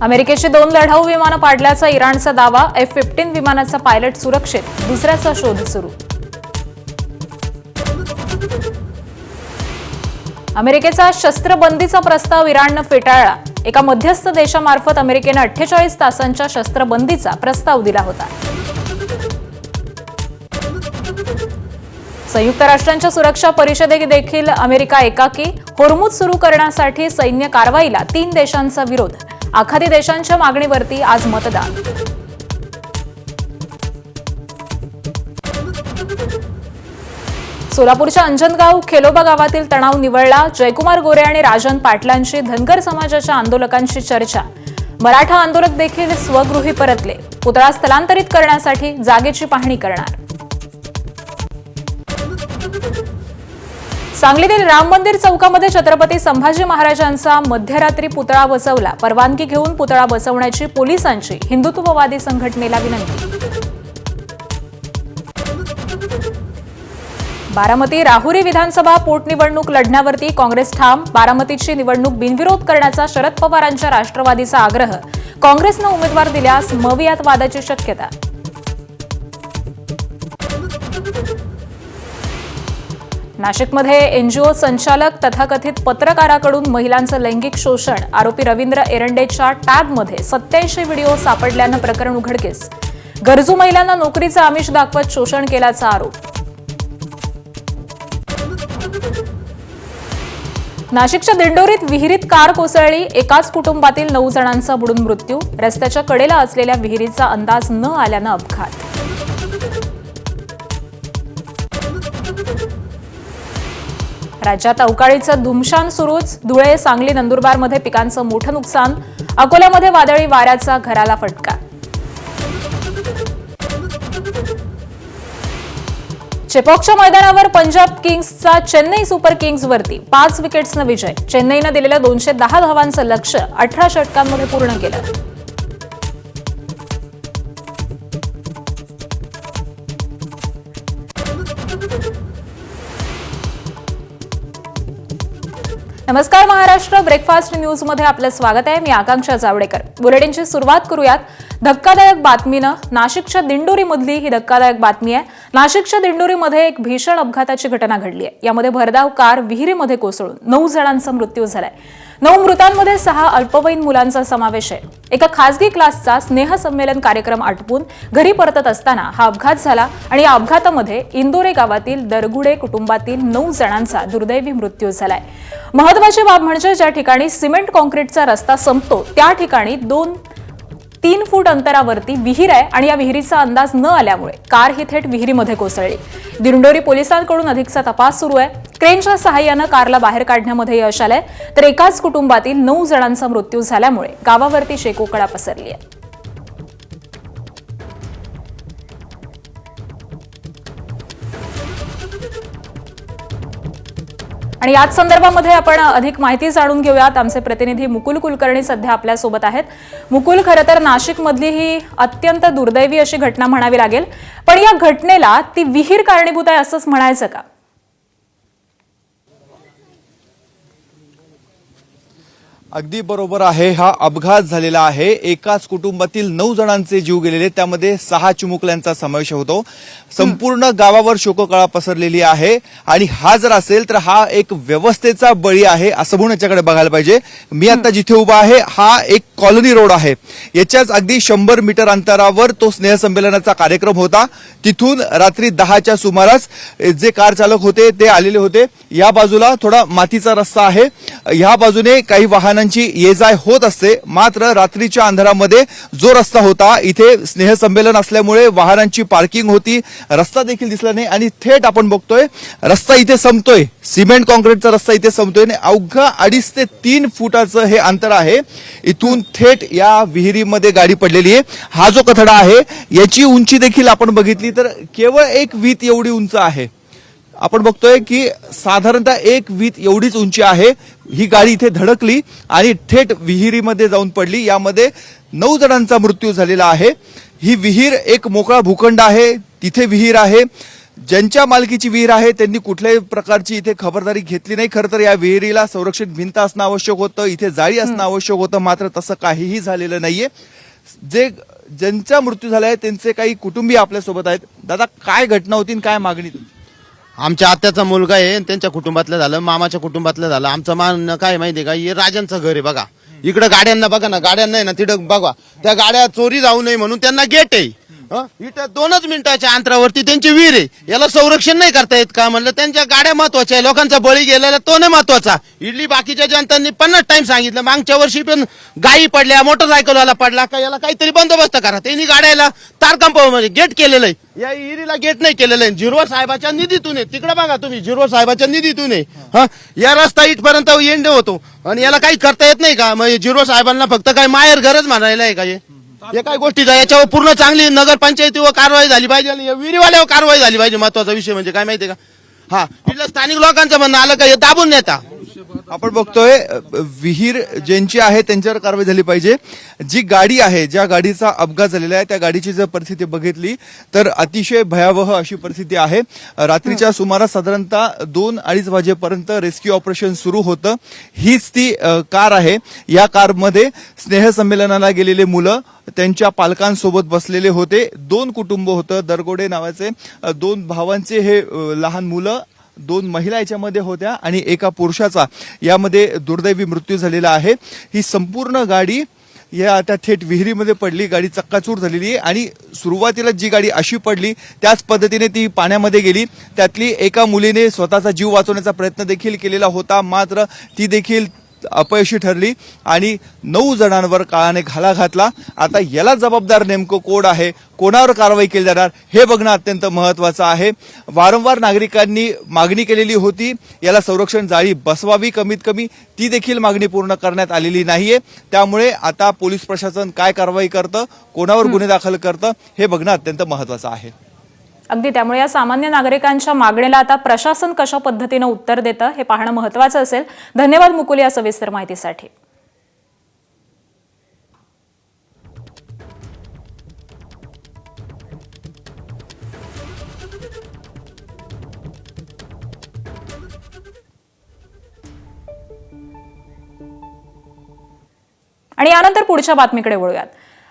अमेरिकेची 2 लढाऊ विमानं पाडल्याचा इराणचा दावा. F-15 विमानाचा पायलट सुरक्षित, दुसऱ्याचा शोध सुरू. अमेरिकेचा शस्त्रबंदीचा प्रस्ताव इराणनं फेटाळला. एका मध्यस्थ देशामार्फत अमेरिकेनं 48 तासांच्या शस्त्रबंदीचा प्रस्ताव दिला होता. संयुक्त राष्ट्रांच्या सुरक्षा परिषदेत देखील अमेरिका एकाकी. होर्मुझ सुरू करण्यासाठी सैन्य कारवाईला 3 देशांचा विरोध. आखाती देशांच्या मागणीवरती आज मतदान. सोलापूरच्या अंजनगाव खेलोबा गावातील तणाव निवळला. जयकुमार गोरे आणि राजन पाटलांची धनगर समाजाच्या आंदोलकांशी चर्चा. मराठा आंदोलक देखील स्वगृही परतले. पुतळा स्थलांतरित करण्यासाठी जागेची पाहणी करणार. सांगलीतील राम मंदिर चौकामध्ये छत्रपती संभाजी महाराजांचा मध्यरात्री पुतळा बसवला. परवानगी घेऊन पुतळा बसवण्याची पोलिसांची हिंदुत्ववादी संघटनेला विनंती. बारामती राहुरी विधानसभा पोटनिवडणूक लढण्यावरती काँग्रेस ठाम. बारामतीची निवडणूक बिनविरोध करण्याचा शरद पवारांच्या राष्ट्रवादीचा आग्रह. काँग्रेसनं उमेदवार दिल्यास मवियात वादाची शक्यता. नाशिकमध्ये एनजीओ संचालक तथाकथित पत्रकाराकडून महिलांचं लैंगिक शोषण. आरोपी रवींद्र एरंडेच्या टॅबमध्ये 87 व्हिडिओ सापडल्यानं प्रकरण उघडकीस. गरजू महिलांना नोकरीचं आमिष दाखवत शोषण केल्याचा आरोप. नाशिकच्या दिंडोरीत विहिरीत कार कोसळली. एकाच कुटुंबातील 9 जणांचा बुडून मृत्यू. रस्त्याच्या कडेला असलेल्या विहिरीचा अंदाज न आल्यानं अपघात. राज्यात अवकाळीचं धुमशान सुरूच. धुळे, सांगली, नंदुरबारमध्ये पिकांचं मोठं नुकसान. अकोल्यामध्ये वादळी वाऱ्याचा घराला फटका. चेपॉकच्या मैदानावर पंजाब किंग्सचा चेन्नई सुपर किंग्सवरती 5 विकेट्सनं विजय. चेन्नईनं दिलेल्या 210 धावांचं लक्ष्य 18 षटकांमध्ये पूर्ण केलं. नमस्कार महाराष्ट्र ब्रेकफास्ट न्यूजमध्ये आपलं स्वागत आहे. मी आकांक्षा जावडेकर. बुलेटिनची सुरुवात करूयात धक्कादायक बातमीनं. नाशिकच्या दिंडोरीमधली ही धक्कादायक बातमी आहे. नाशिकच्या दिंडोरीमध्ये एक भीषण अपघाताची घटना घडली आहे. यामध्ये भरधाव कार विहिरीमध्ये कोसळून 9 जणांचा मृत्यू झालाय. 9 मृतांमध्ये 6 अल्पवयीन मुलांचा समावेश आहे. एका खासगी क्लासचा स्नेहसंमेलन कार्यक्रम आटपून घरी परतत असताना हा अपघात झाला आणि या अपघातामध्ये इंदोरे गावातील दरगुडे कुटुंबातील 9 जणांचा दुर्दैवी मृत्यू झालाय. महत्त्वाची बाब म्हणजे ज्या ठिकाणी सिमेंट कॉन्क्रीटचा रस्ता संपतो त्या ठिकाणी 2-3 फूट अंतरावरती विहीर आहे आणि या विहिरीचा अंदाज न आल्यामुळे कार ही थेट विहिरीमध्ये कोसळली. दिंडोरी पोलिसांकडून अधिकचा तपास सुरू आहे. क्रेनच्या सहाय्यानं कारला बाहेर काढण्यामध्ये यश आलंय. तर एकाच कुटुंबातील 9 जणांचा मृत्यू झाल्यामुळे गावावरती शेकोकळा पसरली आहे. आणि याच संदर्भामध्ये आपण अधिक माहिती जाणून घेऊयात. आमचे प्रतिनिधी मुकुल कुलकर्णी सध्या आपल्या सोबत आहेत. मुकुल, खरं तर नाशिकमधली ही अत्यंत दुर्दैवी अशी घटना म्हणावी लागेल, पण या घटनेला ती विहीर कारणीभूत आहे असंच म्हणायचं का? अगदी बरोबर आहे. हा अपघात झालेला आहे. एकाच कुटुंबातील 9 जणांचे जीव गेलेले, त्यामध्ये 6 चिमुकल्यांचा समावेश होतो. संपूर्ण गावावर शोककळा पसरलेली आहे आणि हा जर असेल तर हा एक व्यवस्थेचा बळी आहे असं म्हणून याच्याकडे बघायला पाहिजे. मी आता जिथे उभा आहे हा एक कॉलनी रोड आहे. याच्याच अगदी 100 मीटर अंतरावर तो स्नेहसंमेलनाचा कार्यक्रम होता. तिथून रात्री 10च्या सुमारास जे कार चालक होते ते आलेले होते. या बाजूला थोडा मातीचा रस्ता आहे. या बाजूने काही वाहनांची ये जाय होत असते. मात्र रात्रीच्या अंधारामध्ये जो रस्ता होता, इथे स्नेहसंमेलन असल्यामुळे वाहनांची पार्किंग होती, रस्ता देखील दिसला नाही आणि थेट आपण बघतोय रस्ता इथे संपतोय. सिमेंट कॉन्क्रीटचा रस्ता इथे संपतोय आणि अवघा 2.5 ते 3 फुटाचं हे अंतर आहे. इथून थेट या विहिरीमध्ये गाडी पडलेली आहे. हा जो कथडा आहे याची उंची देखील आपण बघितली तर केवळ 1 वीत एवढी उंच आहे. आपण बघतोय की साधारणतः 1 वीत एवढीच उंची आहे. ही गाडी इथे धडकली आणि थेट विहिरीमध्ये जाऊन पडली. यामध्ये 9 जणांचा मृत्यू झालेला आहे. ही विहीर एक मोकळा भूखंड आहे, तिथे विहीर आहे. ज्यांच्या मालकीची विहीर आहे त्यांनी कुठल्याही प्रकारची इथे खबरदारी घेतली नाही. खरं तर या विहिरीला संरक्षित भिंत असणं आवश्यक होतं, इथे जाळी असणं आवश्यक होतं, मात्र तसं काहीही झालेलं नाहीये. ज्यांचा मृत्यू झालाय त्यांचे काही कुटुंबीय आपल्यासोबत आहेत. दादा, काय घटना होती आणि काय मागणी तुमची? आमच्या आत्याचा मुलगा आहे आणि त्यांच्या कुटुंबातलं झालं, मामाच्या कुटुंबातलं झालं. आमचं मान काय माहितीये का, हे राजांचं घर आहे बघा. इकडे गाड्यांना बघा ना, गाड्यांना आहे ना तिथं बघा, त्या गाड्या चोरी जाऊ नये म्हणून त्यांना गेट आहे. इथं 2 मिनिटाच्या अंतरावरती त्यांची विहीर आहे. याला संरक्षण नाही करता येत का? म्हणलं त्यांच्या गाड्या महत्वाच्या आहे, लोकांचा बळी गेलेला तो नाही महत्वाचा. इडली बाकीच्या जनतांनी 50 टाइम सांगितलं. मागच्या वर्षी पण गायी पडल्या, मोटरसायकलवाला पडला का, याला काहीतरी बंदोबस्त करा. त्यांनी गाड्याला तार कंपाऊंड मध्ये गेट केलेलं आहे, या विहिरीला गेट नाही केलेलं आहे. झिरवा साहेबाच्या निधीतून आहे. तिकडे बघा तुम्ही, झिरवा साहेबाच्या निधीतून आहे. या रस्ता इथपर्यंत एंड होतो आणि याला काही करता येत नाही का? म्हणजे झिरवा साहेबांना फक्त काय माहेर घरच म्हणायला आहे का? हे काय गोष्टीचा याच्यावर पूर्ण चांगली नगरपंचायतीवर कारवाई झाली पाहिजे आणि विहिरीवाल्यावर कारवाई झाली पाहिजे. महत्वाचा विषय म्हणजे काय माहितीये का, तिथलं स्थानिक लोकांचं म्हणणं आलं का हे दाबून नेता. आपण बघतोय विहीर ज्यांची आहे त्यांच्यावर कारवाई झाली पाहिजे. जी गाडी आहे, ज्या गाडीचा अपघात झालेला आहे, त्या गाडीची जर परिस्थिती बघितली तर अतिशय भयावह अशी परिस्थिती आहे. रात्रीच्या सुमारास साधारणतः 2-2:30 वाजेपर्यंत रेस्क्यू ऑपरेशन सुरू होतं. हीच ती कार आहे. या कारमध्ये स्नेहसंमेलनाला गेलेले मुलं त्यांच्या पालकांसोबत बसलेले होते. 2 कुटुंब होतं. दरगोडे नावाचे 2 भावांचे हे लहान मुलं, 2 महिला याच्यामध्ये होत्या आणि एका पुरुषाचा यामध्ये दुर्दैवी मृत्यू झालेला आहे. ही संपूर्ण गाडी या आता थेट विहिरीमध्ये पडली. गाडी चक्काचूर झालेली आहे आणि सुरुवातीला जी गाडी अशी पडली त्याच पद्धतीने ती पाण्यामध्ये गेली. त्यातली एका मुलीने स्वतःचा जीव वाचवण्याचा प्रयत्न देखील केलेला होता, मात्र ती देखील अपयशी ठरली आणि 9 जणांवर काळाने घाला घातला. आता याला जबाबदार नेमकं कोण आहे, कोणावर कारवाई केली जाणार हे बघणं अत्यंत महत्वाचं आहे. वारंवार नागरिकांनी मागणी केलेली होती, याला संरक्षण जाळी बसवावी, कमीत कमी ती देखील मागणी पूर्ण करण्यात आलेली नाहीये. त्यामुळे आता पोलीस प्रशासन काय कारवाई करतं, कोणावर गुन्हे दाखल करतं हे बघणं अत्यंत महत्वाचं आहे. अगदी, त्यामुळे या सामान्य नागरिकांच्या मागणीला आता प्रशासन कशा पद्धतीनं उत्तर देतं हे पाहणं महत्त्वाचं असेल. धन्यवाद मुकुल या सविस्तर माहितीसाठी. आणि यानंतर पुढच्या बातमीकडे वळूयात.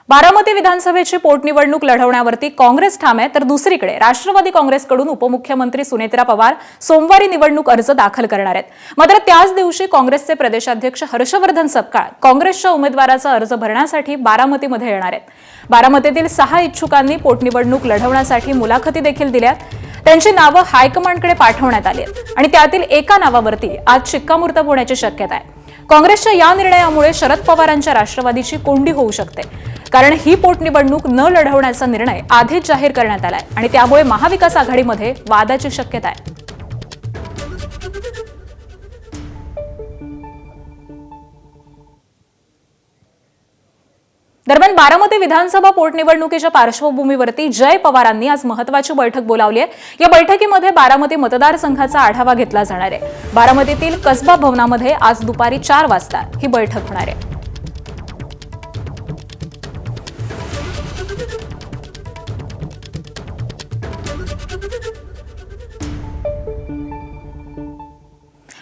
बारामती विधानसभेची पोटनिवडणूक लढवण्यावरती काँग्रेस ठाम आहे, तर दुसरीकडे राष्ट्रवादी काँग्रेसकडून उपमुख्यमंत्री सुनेत्रा पवार सोमवारी निवडणूक अर्ज दाखल करणार आहेत. मात्र त्याच दिवशी काँग्रेसचे प्रदेशाध्यक्ष हर्षवर्धन सपकाळ काँग्रेसच्या उमेदवाराचा अर्ज भरण्यासाठी बारामतीमध्ये येणार आहेत. बारामतीतील 6 इच्छुकांनी पोटनिवडणूक लढवण्यासाठी मुलाखती देखील दिल्यात. त्यांची नावं हायकमांडकडे पाठवण्यात आली आहेत आणि त्यातील एका नावावरती आज शिक्कामोर्तब होण्याची शक्यता आहे. काँग्रेसच्या या निर्णयामुळे शरद पवारांच्या राष्ट्रवादीची कोंडी होऊ शकते, कारण ही पोटनिवडणूक न लढवण्याचा निर्णय आधीच जाहीर करण्यात आलाय आणि त्यामुळे महाविकास आघाडीमध्ये वादाची शक्यता आहे. दरम्यान बारामती विधानसभा पोटनिवडणुकीच्या पार्श्वभूमीवरती जय पवारांनी आज महत्त्वाची बैठक बोलावली आहे. या बैठकीमध्ये बारामती मतदारसंघाचा आढावा घेतला जाणार आहे. बारामतीतील कसबा भवनामध्ये आज दुपारी 4 वाजता ही बैठक होणार आहे.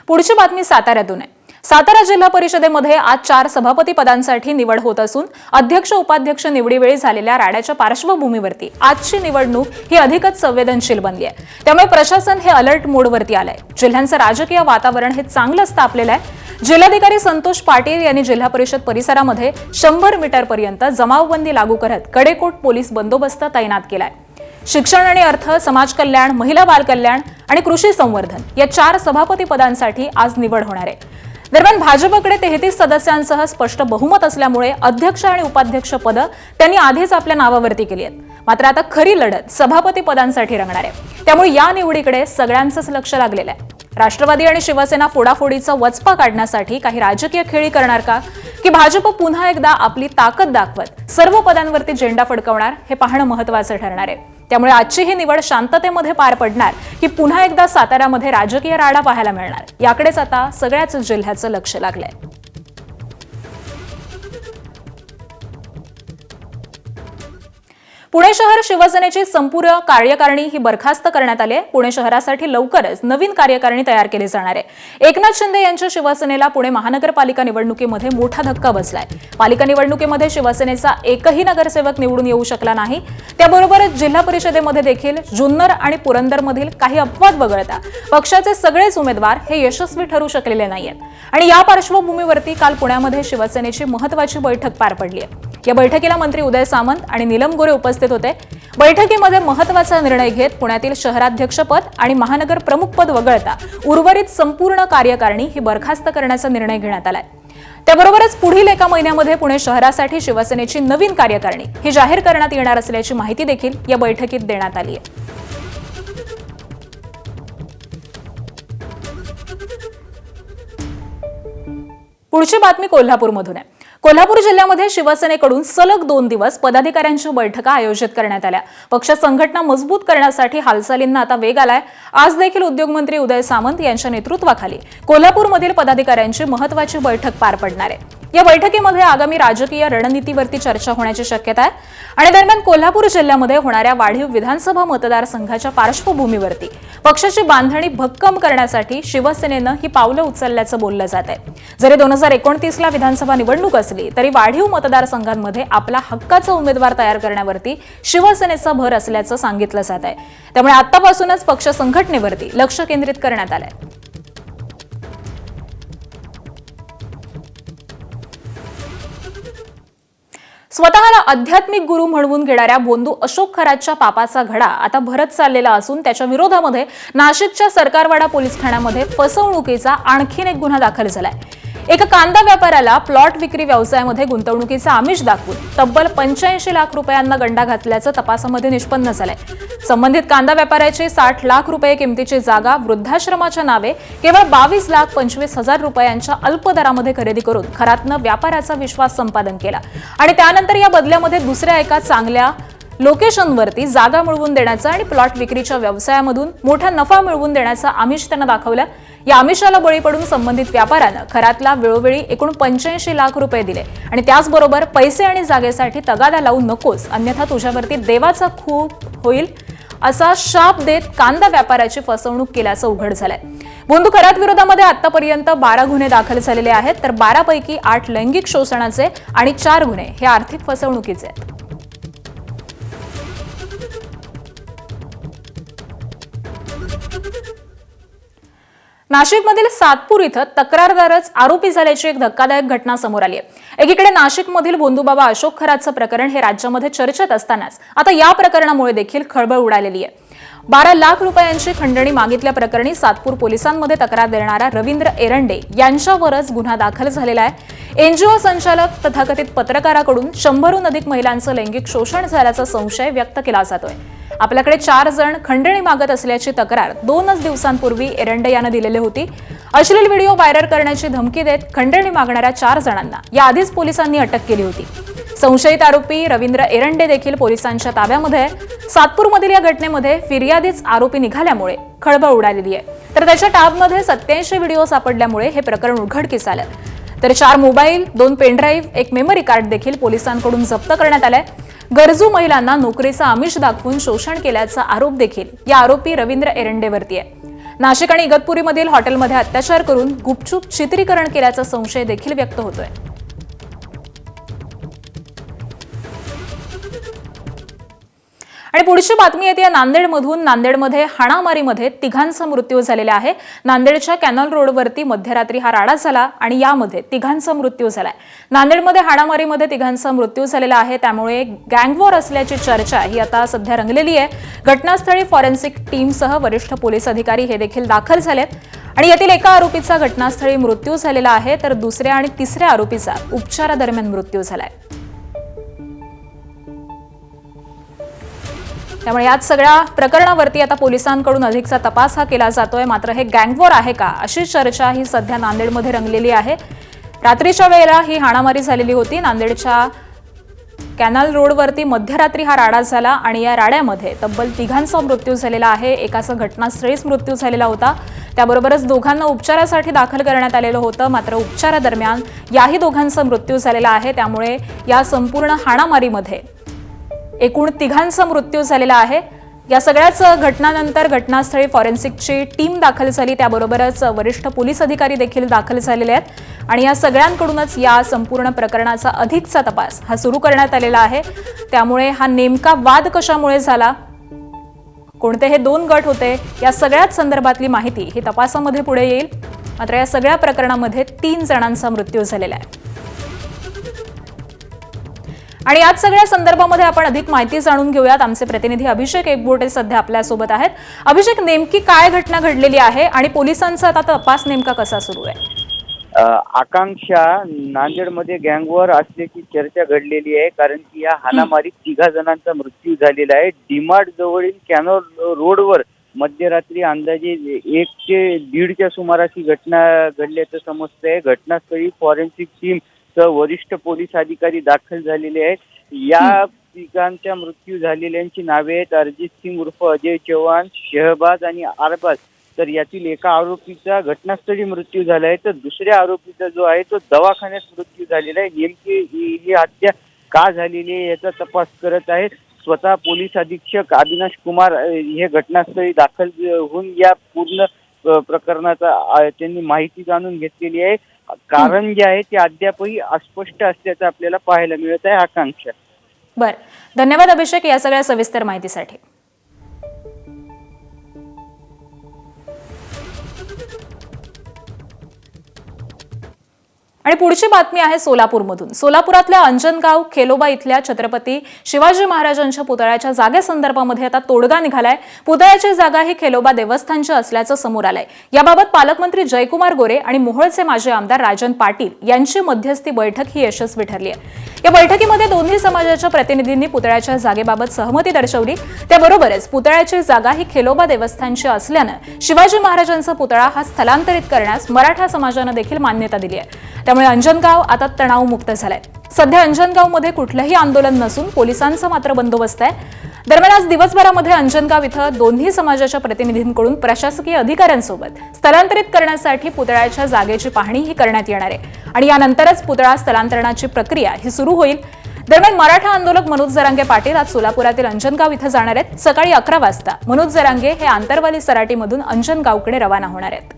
पुढची बातमी साताऱ्यातून आहे. सातारा जिल्हा परिषदेमध्ये आज 4 सभापती पदांसाठी निवड होत असून अध्यक्ष उपाध्यक्ष निवडीवेळी झालेल्या राड्याच्या पार्श्वभूमीवरती आजची निवडणूक ही अधिकच संवेदनशील बनली आहे. त्यामुळे प्रशासन हे अलर्ट मोडवरती आलंय. जिल्ह्यांचं राजकीय वातावरण हे चांगलंच तापलेलं आहे. जिल्हाधिकारी संतोष पाटील यांनी जिल्हा परिषद परिसरामध्ये 100 मीटरपर्यंत जमावबंदी लागू करत कडेकोट पोलीस बंदोबस्त तैनात केलाय. शिक्षण आणि अर्थ, समाज कल्याण, महिला बाल कल्याण आणि कृषी संवर्धन या 4 सभापती पदांसाठी आज निवड होणार आहे. दरम्यान भाजपकडे 33 सदस्यांसह स्पष्ट बहुमत असल्यामुळे अध्यक्ष आणि उपाध्यक्ष पद त्यांनी आधीच आपल्या नावावरती केली आहेत. मात्र आता खरी लढत सभापती पदांसाठी रंगणार आहे. त्यामुळे या निवडीकडे सगळ्यांचंच लक्ष लागलेलं आहे. राष्ट्रवादी आणि शिवसेना फोडाफोडीचा वचपा काढण्यासाठी काही राजकीय खेळी करणार का, की भाजप पुन्हा एकदा आपली ताकद दाखवत सर्व पदांवरती झेंडा फडकवणार हे पाहणं महत्त्वाचं ठरणार आहे. त्यामुळे आजची ही निवड शांततेमध्ये पार पडणार की पुन्हा एकदा साताऱ्यामध्ये राजकीय राडा पाहायला मिळणार, याकडेच आता सगळ्याच जिल्ह्याचं लक्ष लागलंय. पुणे शहर शिवसेनेची संपूर्ण कार्यकारिणी ही बरखास्त करण्यात आली आहे. पुणे शहरासाठी लवकरच नवीन कार्यकारिणी तयार केली जाणार आहे. एकनाथ शिंदे यांच्या शिवसेनेला पुणे महानगरपालिका निवडणुकीमध्ये मोठा धक्का बसलाय. पालिका निवडणुकीमध्ये शिवसेनेचा एकही नगरसेवक निवडून येऊ शकला नाही. त्याबरोबरच जिल्हा परिषदेमध्ये देखील जुन्नर आणि पुरंदरमधील काही अपवाद वगळता पक्षाचे सगळेच उमेदवार हे यशस्वी ठरू शकलेले नाहीयेत. आणि या पार्श्वभूमीवरती काल पुण्यामध्ये शिवसेनेची महत्त्वाची बैठक पार पडली आहे. या बैठकीला मंत्री उदय सामंत आणि नीलम गोरे उपस्थित होते. बैठकीमध्ये महत्त्वाचा निर्णय घेत पुण्यातील शहराध्यक्षपद आणि महानगर प्रमुखपद वगळता उर्वरित संपूर्ण कार्यकारिणी ही बरखास्त करण्याचा निर्णय घेण्यात आलाय. त्याबरोबरच पुढील एका महिन्यामध्ये पुणे शहरासाठी शिवसेनेची नवीन कार्यकारिणी ही जाहीर करण्यात येणार असल्याची माहिती देखील या बैठकीत देण्यात आली आहे. पुढची बातमी कोल्हापूरमधून आहे. कोल्हापूर जिल्ह्यामध्ये शिवसेनेकडून सलग 2 दिवस पदाधिकाऱ्यांच्या बैठका आयोजित करण्यात आल्या. पक्ष संघटना मजबूत करण्यासाठी हालचालींना आता वेग आलाय. आज देखील उद्योगमंत्री उदय सामंत यांच्या नेतृत्वाखाली कोल्हापूरमधील पदाधिकाऱ्यांची महत्त्वाची बैठक पार पडणार आहे. या बैठकीमध्ये आगामी राजकीय रणनीतीवरती चर्चा होण्याची शक्यता आहे. आणि दरम्यान कोल्हापूर जिल्ह्यामध्ये होणाऱ्या वाढीव विधानसभा मतदारसंघाच्या पार्श्वभूमीवरती पक्षाची बांधणी भक्कम करण्यासाठी शिवसेनेनं ही पावलं उचलल्याचं बोललं जात आहे. जरी 2029ला विधानसभा निवडणूक असली तरी वाढीव मतदारसंघांमध्ये आपला हक्काचा उमेदवार तयार करण्यावरती शिवसेनेचा भर असल्याचं सांगितलं जात आहे. त्यामुळे आतापासूनच पक्ष संघटनेवरती लक्ष केंद्रित करण्यात आलंय. स्वतःला आध्यात्मिक गुरु म्हणवून घेणाऱ्या बोंधू अशोक खरातच्या पापाचा घडा आता भरत चाललेला असून त्याच्या विरोधामध्ये नाशिकच्या सरकारवाडा पोलीस ठाण्यामध्ये फसवणुकीचा आणखीन एक गुन्हा दाखल झालाय. एका कांदा व्यापाऱ्याला प्लॉट विक्री व्यवसायामध्ये गुंतवणुकीचं आमिष दाखवून तब्बल 85 लाख रुपयांना गंडा घातल्याचं तपासामध्ये निष्पन्न झालंय. संबंधित कांदा व्यापाऱ्याची 60 लाख रुपये किमतीची जागा वृद्धाश्रमाच्या नावे केवळ 22,25,000 रुपयांच्या अल्प दरामध्ये खरेदी करून खरातनं व्यापाऱ्याचा विश्वास संपादन केला आणि त्यानंतर या बदल्यामध्ये दुसऱ्या एका चांगल्या लोकेशनवरती जागा मिळवून देण्याचा आणि प्लॉट विक्रीच्या व्यवसायामधून मोठा नफा मिळवून देण्याचा आमिष त्यांना दाखवलं. या आमिषाला बळी पडून संबंधित व्यापाऱ्यानं खरातला वेळोवेळी एकूण 85 लाख रुपये दिले आणि त्याचबरोबर पैसे आणि जागेसाठी तगादा लावू नकोस अन्यथा तुझ्यावरती देवाचा खूप होईल असा शाप देत कांदा व्यापाऱ्याची फसवणूक केल्याचं उघड झालंय. बोंधू खरात विरोधामध्ये आतापर्यंत 12 गुन्हे दाखल झालेले आहेत तर 12 पैकी 8 लैंगिक शोषणाचे आणि 4 गुन्हे हे आर्थिक फसवणुकीचे आहेत. नाशिकमधील सातपूर इथं तक्रारदारच आरोपी झाल्याची एक धक्कादायक घटना समोर आली आहे. एकीकडे नाशिकमधील बोंधूबाबा अशोक खरातचं प्रकरण हे राज्यामध्ये चर्चेत असतानाच आता या प्रकरणामुळे देखील खळबळ उडालेली आहे. 12 लाख रुपयांची खंडणी मागितल्या प्रकरणी सातपूर पोलिसांमध्ये तक्रार देणारा रवींद्र एरंडे यांच्यावरच गुन्हा दाखल झालेला आहे. एनजीओ संचालक तथाकथित पत्रकाराकडून 100हून अधिक महिलांचं लैंगिक शोषण झाल्याचा संशय व्यक्त केला जातोय. आपल्याकडे 4 जण खंडणी मागत असल्याची तक्रार 2 दिवसांपूर्वी एरंडे यानं दिलेली होती. अश्लील व्हिडिओ व्हायरल करण्याची धमकी देत खंडणी मागणाऱ्या 4 जणांना याआधीच पोलिसांनी अटक केली होती. संशयित आरोपी रवींद्र एरंडे देखील पोलिसांच्या ताब्यामध्ये. सातपूरमधील या घटनेमध्ये फिर्यादीच आरोपी निघाल्यामुळे खळबळ उडालेली आहे. तर त्याच्या टॅबमध्ये 87 व्हिडिओ सापडल्यामुळे हे प्रकरण उघडकीस आलं. तर 4 मोबाईल, 2 पेनड्राईव्ह, 1 मेमरी कार्ड देखील पोलिसांकडून जप्त करण्यात आलंय. गरजू महिलांना नोकरीचा आमिष दाखवून शोषण केल्याचा आरोप देखील या आरोपी रवींद्र एरंडेवरती आहे. नाशिक आणि इगतपुरीमधील हॉटेलमध्ये अत्याचार करून गुपचूप चित्रीकरण केल्याचा संशय देखील व्यक्त होतोय. आणि पुढची बातमी येते नांदेडमधून. नांदेडमध्ये हाणामारीमध्ये 3घांचा मृत्यू झालेला आहे. नांदेडच्या कॅनल रोडवरती मध्यरात्री हा राडा झाला आणि यामध्ये 3घांचा मृत्यू झालाय. नांदेडमध्ये हाणामारीमध्ये 3घांचा मृत्यू झालेला आहे. त्यामुळे गँगवॉर असल्याची चर्चा ही आता सध्या रंगलेली आहे. घटनास्थळी फॉरेन्सिक टीमसह वरिष्ठ पोलीस अधिकारी हे देखील दाखल झालेत आणि यातील एका आरोपीचा घटनास्थळी मृत्यू झालेला आहे तर दुसऱ्या आणि तिसऱ्या आरोपीचा उपचारादरम्यान मृत्यू झालाय. त्यामुळे यात सगळ्या प्रकरणावरती आता पोलिसांकडून अधिकचा तपास हा केला जातोय. मात्र हे गँगवॉर आहे का अशी चर्चा ही सध्या नांदेडमध्ये रंगलेली आहे. रात्रीच्या वेळेला ही हाणामारी झालेली होती. नांदेडच्या कॅनल रोडवरती मध्यरात्री हा राडा झाला आणि या राड्यामध्ये तब्बल 3घांचा मृत्यू झालेला आहे. एकाचा घटनास्थळीच मृत्यू झालेला होता. त्याबरोबरच 2घांना उपचारासाठी दाखल करण्यात आलेलं होतं. मात्र उपचारादरम्यान याही 2घांचा मृत्यू झालेला आहे. त्यामुळे या संपूर्ण हाणामारीमध्ये एकूण 3 मृत्यू झालेला आहे। या सगळ्याच घटनांनंतर घटनास्थळी फॉरेन्सिकची टीम दाखल झाली, त्याबरोबरच वरिष्ठ पोलीस अधिकारी देखील दाखल झालेले आहेत आणि या सगळ्यांकडूनच या संपूर्ण प्रकरणाचा अधिकचा तपास हा सुरू करण्यात आलेला आहे। त्यामुळे हा नेमका वाद कशामुळे झाला, कोणते हे 2 गट होते, या सगळ्याच संदर्भातली माहिती ही तपासामध्ये पुढे येईल। मात्र या सगळ्या प्रकरणामध्ये 3 जणांचा मृत्यू झालेला आहे आणि याच सगळ्या संदर्भामध्ये आपण अधिक माहिती जाणून घेऊयात। आमचे प्रतिनिधी अभिषेक एकबोटे सध्या आपल्यासोबत आहेत। अभिषेक, नेमकी काय घटना घडलेली आहे आणि पोलिसांचा आता तपास नेमका कसा सुरू आहे? आकांक्षा, नांदेडमध्ये गँगवॉर असल्याची चर्चा घडलेली आहे, कारण की या हाणामारीत 3 जणांचा मृत्यू झालेला आहे। डीमार्ट जवळील कॅनॉल रोडवर मध्यरात्री अंदाजे 1 ते 1:30च्या सुमारास ही घटना घडल्याचं समजतंय। घटनास्थळी फॉरेन्सिक टीम सह वरिष्ठ पोलीस अधिकारी दाखल झालेले आहेत। या 3 मृत्यू झालेल्यांची नावे आहेत अरिजित सिंग उर्फ अजय चव्हाण, शहबाज आणि अरबाज। तर यातील एका आरोपीचा घटनास्थळी मृत्यू झाला आहे, तर दुसऱ्या आरोपीचा जो आहे तो दवाखान्यात मृत्यू झालेला आहे। नेमकी ही हत्या का झालेली आहे याचा तपास करत आहे। स्वतः पोलीस अधीक्षक अविनाश कुमार हे घटनास्थळी दाखल होऊन या पूर्ण प्रकरणाचा त्यांनी माहिती जाणून घेतलेली आहे। कारण जे आहे ते अद्यापही अस्पष्ट असल्याचं आपल्याला पाहायला मिळत आहे। आकांक्षा, बरं, धन्यवाद अभिषेक या सगळ्या सविस्तर माहितीसाठी। आणि पुढची बातमी आहे सोलापूरमधून। सोलापुरातल्या अंजनगाव खेलोबा इथल्या छत्रपती शिवाजी महाराजांच्या पुतळ्याच्या जागेसंदर्भामध्ये आता तोडगा निघालाय। पुतळ्याची जागा ही खेलोबा देवस्थानची असल्याचं समोर आलंय। याबाबत पालकमंत्री जयकुमार गोरे आणि मोहोळचे माजी आमदार राजन पाटील यांची मध्यस्थी बैठक ही यशस्वी ठरली आहे। या बैठकीमध्ये दोन्ही समाजाच्या प्रतिनिधींनी पुतळ्याच्या जागेबाबत सहमती दर्शवली। त्याबरोबरच पुतळ्याची जागा ही खेलोबा देवस्थानची असल्यानं शिवाजी महाराजांचा पुतळा हा स्थलांतरित करण्यास मराठा समाजानं देखील मान्यता दिली आहे। त्यामुळे अंजनगाव आता तणावमुक्त झालंय। सध्या अंजनगावमध्ये कुठलंही आंदोलन नसून पोलिसांचा मात्र बंदोबस्त आहे। दरम्यान आज दिवसभरामध्ये अंजनगाव इथं दोन्ही समाजाच्या प्रतिनिधींकडून प्रशासकीय अधिकाऱ्यांसोबत स्थलांतरित करण्यासाठी पुतळ्याच्या जागेची पाहणी करण्यात येणार आहे आणि यानंतरच पुतळा स्थलांतरणाची प्रक्रिया ही सुरू होईल। दरम्यान मराठा आंदोलक मनोज जरांगे पाटील आज सोलापुरातील अंजनगाव इथं जाणार आहेत। सकाळी 11 वाजता मनोज जरांगे हे आंतरवाली सराटीमधून अंजनगावकडे रवाना होणार आहेत।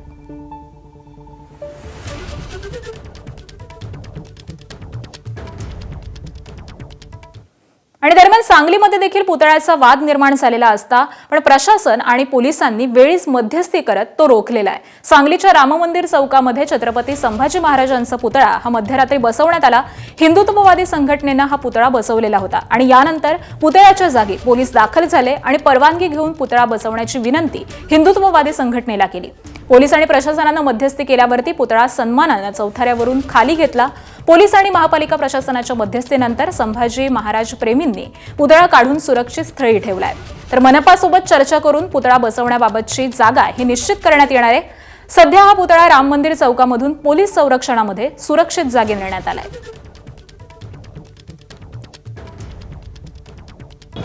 आणि दरम्यान सांगलीमध्ये देखील पुतळ्याचा वाद निर्माण झालेला असता पण प्रशासन आणि पोलिसांनी वेळीच मध्यस्थी करत तो रोखलेला आहे। सांगलीच्या राम मंदिर चौकामध्ये छत्रपती संभाजी महाराजांचा पुतळा हा मध्यरात्री बसवण्यात आला। हिंदुत्ववादी संघटनेनं हा पुतळा बसवलेला होता आणि यानंतर पुतळ्याच्या जागी पोलीस दाखल झाले आणि परवानगी घेऊन पुतळा बसवण्याची विनंती हिंदुत्ववादी संघटनेला केली। पोलीस आणि प्रशासनानं मध्यस्थी केल्यावरती पुतळा सन्मानानं चौथऱ्यावरून खाली घेतला। पोलीस आणि महापालिका प्रशासनाच्या मध्यस्थीनंतर संभाजी महाराज प्रेमींनी पुतळा काढून सुरक्षित स्थळी ठेवलाय। तर मनपासोबत चर्चा करून पुतळा बसवण्याबाबतची जागा ही निश्चित करण्यात येणार आहे। सध्या हा पुतळा राम मंदिर चौकामधून पोलीस संरक्षणामध्ये सुरक्षित जागी नेण्यात आलाय।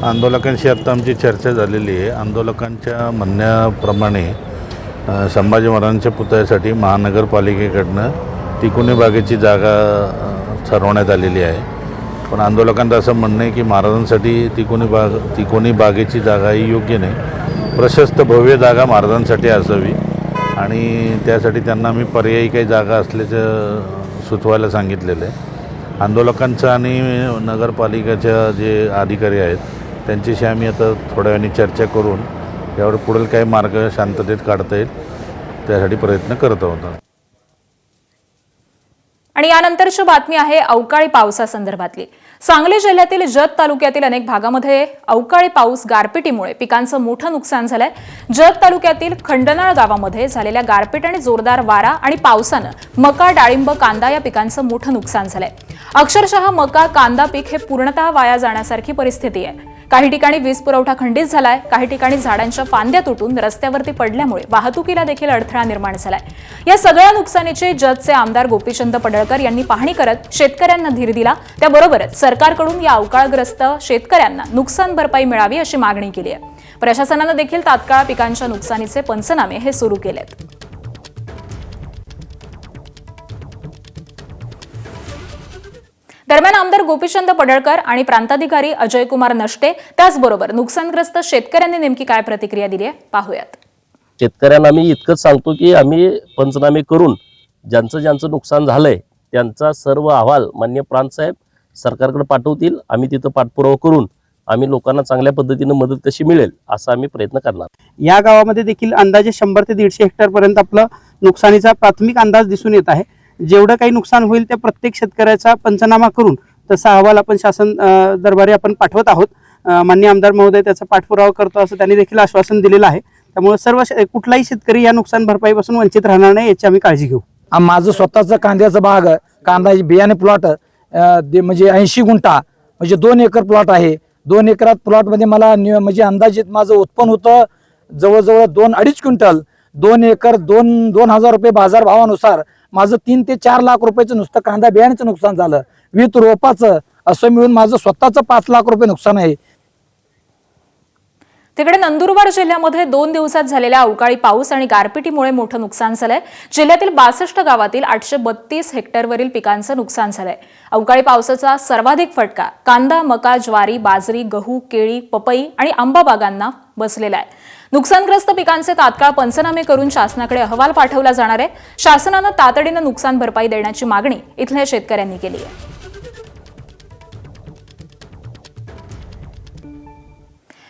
आंदोलकांशी आता आमची चर्चा झालेली आहे। आंदोलकांच्या म्हणण्याप्रमाणे संभाजी महाराजांच्या पुतळ्यासाठी महानगरपालिकेकडनं तिकोनी बागेची जागा ठरवण्यात आलेली आहे। पण आंदोलकांचं असं म्हणणं आहे की महाराजांसाठी तिकोनी बागेची जागा ही योग्य नाही, प्रशस्त भव्य जागा महाराजांसाठी असावी आणि त्यासाठी त्यांना आम्ही पर्यायी काही जागा असल्याचं सुचवायला सांगितलेलं आहे। आंदोलकांचं आणि नगरपालिकेच्या जे अधिकारी आहेत त्यांच्याशी आम्ही आता थोड्या वेळाने चर्चा करून यावर पुढील काही मार्ग शांततेत काढता येईल त्यासाठी प्रयत्न करत आहोत। आणि यानंतरची बातमी आहे अवकाळी पावसासंदर्भातली। सांगली जिल्ह्यातील जत तालुक्यातील अनेक भागामध्ये अवकाळी पाऊस गारपिटीमुळे पिकांचं मोठं नुकसान झालंय। जत तालुक्यातील खंडनाळ गावामध्ये झालेल्या गारपीट आणि जोरदार वारा आणि पावसानं मका, डाळिंब, कांदा या पिकांचं मोठं नुकसान झालंय। अक्षरशः मका, कांदा पीक हे पूर्णतः वाया जाण्यासारखी परिस्थिती आहे। काही ठिकाणी वीज पुरवठा खंडित झालाय, काही ठिकाणी झाडांच्या फांद्या तुटून रस्त्यावरती पडल्यामुळे वाहतुकीला देखील अडथळा निर्माण झालाय। या सगळ्या नुकसानीचे जतचे आमदार गोपीचंद पडळकर यांनी पाहणी करत शेतकऱ्यांना धीर दिला। त्याबरोबरच सरकारकडून या अवकाळग्रस्त शेतकऱ्यांना नुकसान भरपाई मिळावी अशी मागणी केली आहे। प्रशासनानं देखील तात्काळ पिकांच्या नुकसानीचे पंचनामे हे सुरू केलेत। दरम्यान आमदार गोपीचंद पडळकर आणि प्रांताधिकारी अजय कुमार नष्टे त्याचबरोबर नुकसानग्रस्त शेतकऱ्यांनी नेमकी काय प्रतिक्रिया दिली आहे पाहूयात. शेतकऱ्यांना आम्ही इतकंच सांगतो की आम्ही पंचनामे करून ज्यांचं नुकसान झालंय त्यांचा सर्व अहवाल माननीय प्रांतसाहेब सरकारकडे पाठवतील. आम्ही तिथं पाठपुरावा करून आम्ही लोकांना चांगल्या पद्धतीने मदत कशी मिळेल असा आम्ही प्रयत्न करणार. या गावामध्ये देखील अंदाजे 100 ते 150 हेक्टर पर्यंत आपलं नुकसानीचा प्राथमिक अंदाज दिसून येत आहे. जेवढं काही नुकसान होईल त्या प्रत्येक शेतकऱ्याचा पंचनामा करून तसा अहवाल आपण शासन दरबारी आपण पाठवत आहोत. माननीय आमदार महोदय त्याचा पाठपुरावा करतो असं त्यांनी देखील आश्वासन दिलेलं आहे. त्यामुळे सर्व कुठलाही शेतकरी या नुकसान भरपाईपासून वंचित राहणार नाही याची आम्ही काळजी घेऊ. माझं स्वतःचं कांद्याचं बाग कांदा बियाणे प्लॉट म्हणजे 80 गुंठा म्हणजे 2 एकर प्लॉट आहे. 2 एकरात प्लॉटमध्ये मला म्हणजे अंदाजित माझं उत्पन्न होतं जवळजवळ 2-2.5 क्विंटल. 2 एकर 2,000 रुपये बाजार भावानुसार माझं 3 ते 4 लाख रुपयाचं नुसतं कांदा बियाण्याचं नुकसान झालं. विथ रोपाचं असं मिळून माझं स्वतःचं 5 लाख रुपये नुकसान आहे. तिकडे नंदुरबार जिल्ह्यामध्ये 2 दिवसात झालेल्या अवकाळी पाऊस आणि गारपिटीमुळे मोठं नुकसान झालंय. जिल्ह्यातील 62 गावातील 832 हेक्टरवरील पिकांचं नुकसान झालंय. अवकाळी पावसाचा सर्वाधिक फटका कांदा, मका, ज्वारी, बाजरी, गहू, केळी, पपई आणि आंबा बागांना बसलेला आहे. नुकसानग्रस्त पिकांचे तात्काळ पंचनामे करून शासनाकडे अहवाल पाठवला जाणार आहे. शासनानं तातडीनं नुकसान भरपाई देण्याची मागणी इथल्या शेतकऱ्यांनी केली आहे.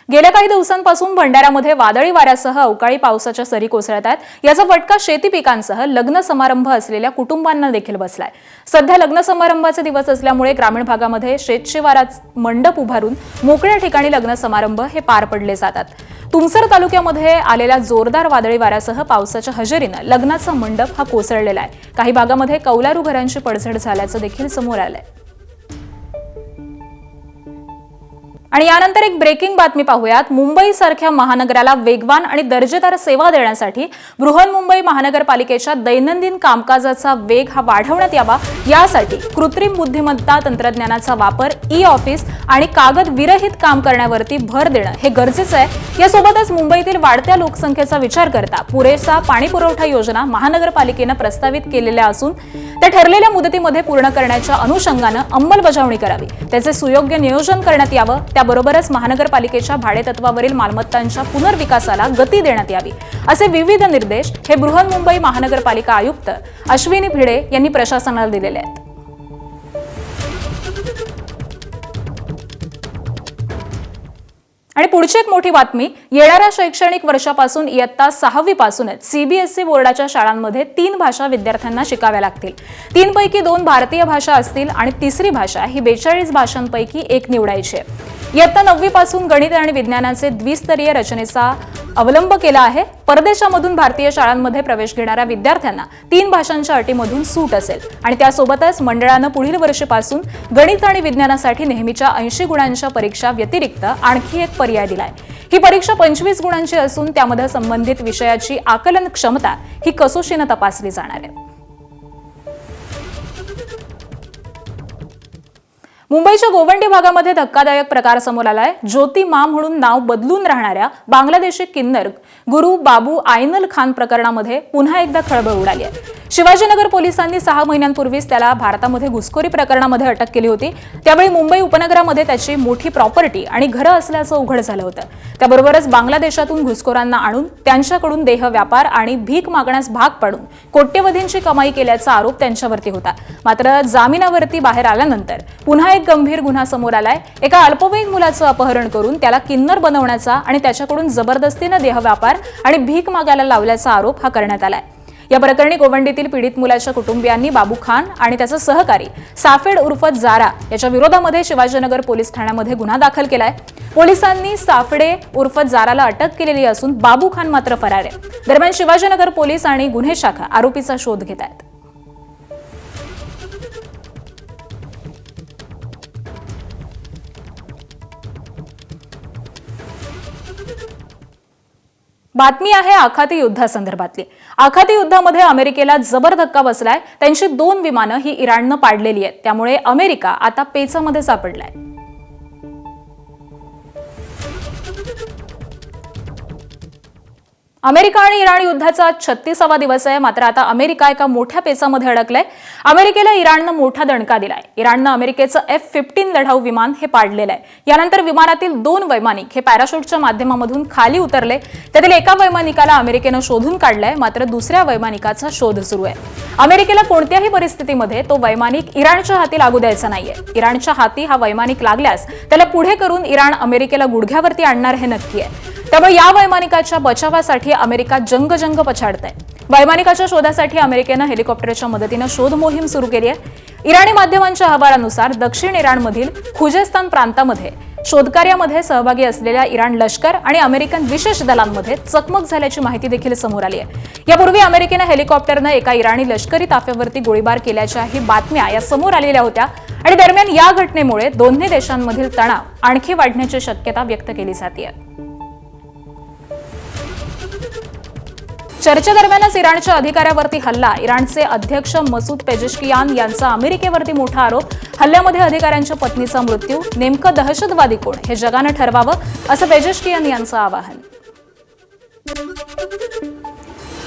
गेल्या काही दिवसांपासून भंडाऱ्यामध्ये वादळी वाऱ्यासह अवकाळी पावसाच्या सरी कोसळत आहेत. याचा फटका शेती पिकांसह लग्न समारंभ असलेल्या कुटुंबांना देखील बसलाय. सध्या लग्न समारंभाचे दिवस असल्यामुळे ग्रामीण भागामध्ये शेतशिवारात मंडप उभारून मोकळ्या ठिकाणी लग्न समारंभ हे पार पडले जातात. तुमसर तालुक्यामध्ये आलेल्या जोरदार वादळी वाऱ्यासह पावसाच्या हजेरीनं लग्नाचा मंडप हा कोसळलेला आहे. काही भागामध्ये कौलारू घरांची पडझड झाल्याचं देखील समोर आलंय. आणि यानंतर एक ब्रेकिंग बातमी पाहूयात. मुंबईसारख्या महानगराला वेगवान आणि दर्जेदार सेवा देण्यासाठी बृहन्मुंबई महानगरपालिकेच्या दैनंदिन कामकाजाचा वेग हा वाढवण्यात यावा यासाठी कृत्रिम बुद्धिमत्ता तंत्रज्ञानाचा वापर, ई ऑफिस आणि कागद विरहित काम करण्यावरती भर देणं हे गरजेचं आहे. यासोबतच मुंबईतील वाढत्या लोकसंख्येचा विचार करता पुरेसा पाणी पुरवठा योजना महानगरपालिकेनं प्रस्तावित केलेल्या असून त्या ठरलेल्या मुदतीमध्ये पूर्ण करण्याच्या अनुषंगानं अंमलबजावणी करावी. त्याचे सुयोग्य नियोजन करण्यात यावं. त्याबरोबरच महानगरपालिकेच्या भाडेतत्वावरील मालमत्तांच्या पुनर्विकासाला गती देण्यात यावी असे विविध निर्देश हे बृहन्मुंबई महानगरपालिका आयुक्त अश्विनी भिडे यांनी प्रशासनाला दिलेले आहेत. आणि पुढची एक मोठी बातमी. येणाऱ्या शैक्षणिक वर्षापासून इयत्ता 6वी पासूनच सीबीएसई बोर्डाच्या शाळांमध्ये 3 भाषा विद्यार्थ्यांना शिकाव्या लागतील. 3 पैकी 2 भारतीय भाषा असतील आणि तिसरी भाषा ही 42 भाषांपैकी एक निवडायची आहे. इयत्ता 9वी पासून गणित आणि विज्ञानाचे द्विस्तरीय रचनेचा अवलंब केला आहे. परदेशामधून भारतीय शाळांमध्ये प्रवेश घेणाऱ्या विद्यार्थ्यांना 3 भाषांच्या अटीमधून सूट असेल. आणि त्यासोबतच मंडळानं पुढील वर्षीपासून गणित आणि विज्ञानासाठी नेहमीच्या 80 गुणांच्या परीक्षा व्यतिरिक्त आणखी एक पर्याय दिलाय. ही परीक्षा 25 गुणांची असून त्यामध्ये संबंधित विषयाची आकलन क्षमता ही कसोशीनं तपासली जाणार आहे. मुंबईच्या गोवंडी भागामध्ये धक्कादायक प्रकार समोर आलाय. ज्योती मा म्हणून नाव बदलून राहणाऱ्या बांगलादेशी किन्नर गुरु बाबू आयनल खान प्रकरणामध्ये पुन्हा एकदा खळबळ उडाली आहे. शिवाजीनगर पोलिसांनी 6 महिन्यांपूर्वीच त्याला भारतामध्ये घुसखोरी प्रकरणामध्ये अटक केली होती. त्यावेळी मुंबई उपनगरामध्ये त्याची मोठी प्रॉपर्टी आणि घरं असल्याचं उघड झालं होतं. त्याबरोबरच बांगलादेशातून घुसखोरांना आणून त्यांच्याकडून देह व्यापार आणि भीक मागण्यास भाग पाडून कोट्यवधींची कमाई केल्याचा आरोप त्यांच्यावरती होता. मात्र जामिनावरती बाहेर आल्यानंतर पुन्हा एक गंभीर गुन्हा समोर आलाय. एका अल्पवयीन मुलाचं अपहरण करून त्याला किन्नर बनवण्याचा आणि त्याच्याकडून जबरदस्तीनं देह व्यापार आणि भीक मागायला लावल्याचा आरोप हा करण्यात आलाय. या प्रकरणी गोवंडीतील पीडित मुलाच्या कुटुंबियांनी बाबू खान आणि त्याचा सहकारी साफेड उर्फ जारा याच्या विरोधामध्ये शिवाजीनगर पोलीस ठाण्यामध्ये गुन्हा दाखल केलाय. पोलिसांनी साफडे उर्फ जाराला अटक केलेली असून बाबू खान मात्र फरार आहे. दरम्यान शिवाजीनगर पोलीस आणि गुन्हे शाखा आरोपीचा शोध घेत आहेत. बातमी आहे आखाती युद्धासंदर्भातली. आखाती युद्धामध्ये अमेरिकेला जबर धक्का बसलाय. त्यांची 2 विमानं ही इराणनं पाडलेली आहेत. त्यामुळे अमेरिका आता पेचामध्ये सापडलाय. अमेरिका आणि इराण युद्धाचा आज 36वा दिवस आहे. मात्र आता अमेरिका एका मोठ्या पेचामध्ये अडकलाय. अमेरिकेला इराणनं मोठा दणका दिलाय. इराणनं अमेरिकेचं F-15 लढाऊ विमान हे पाडलेलं आहे. यानंतर विमानातील 2 वैमानिक हे पॅराशूटच्या माध्यमामधून खाली उतरले. त्यातील एका वैमानिकाला अमेरिकेनं शोधून काढलंय, मात्र दुसऱ्या वैमानिकाचा शोध सुरू आहे. अमेरिकेला कोणत्याही परिस्थितीमध्ये तो वैमानिक इराणच्या हाती लागू द्यायचा नाहीये. इराणच्या हाती हा वैमानिक लागल्यास त्याला पुढे करून इराण अमेरिकेला गुडघ्यावरती आणणार हे नक्की आहे. त्यामुळे या वैमानिकाच्या बचावासाठी अमेरिका जंग पछाडत आहे. वैमानिकाच्या शोधासाठी अमेरिकेनं हेलिकॉप्टरच्या मदतीनं शोध मोहीम सुरू केली आहे. इराणी माध्यमांच्या अहवालानुसार दक्षिण इराणमधील खुजेस्तान प्रांतामध्ये शोधकार्यामध्ये सहभागी असलेल्या इराण लष्कर आणि अमेरिकन विशेष दलांमध्ये चकमक झाल्याची माहिती देखील समोर आली आहे. यापूर्वी अमेरिकेनं हेलिकॉप्टरनं एका इराणी लष्करी ताफ्यावरती गोळीबार केल्याच्याही बातम्या या समोर आलेल्या होत्या आणि दरम्यान या घटनेमुळे दोन्ही देशांमधील तणाव आणखी वाढण्याची शक्यता व्यक्त केली जाते. चर्चेदरम्यानच इराणच्या अधिकाऱ्यावरती हल्ला. इराणचे अध्यक्ष मसूद पेजेशकियान यांचा अमेरिकेवरती मोठा आरोप. हल्ल्यामध्ये अधिकाऱ्यांच्या पत्नीचा मृत्यू. नेमकं दहशतवादी कोण हे जगानं ठरवावं, असं पेजेशकियान यांचं आवाहन.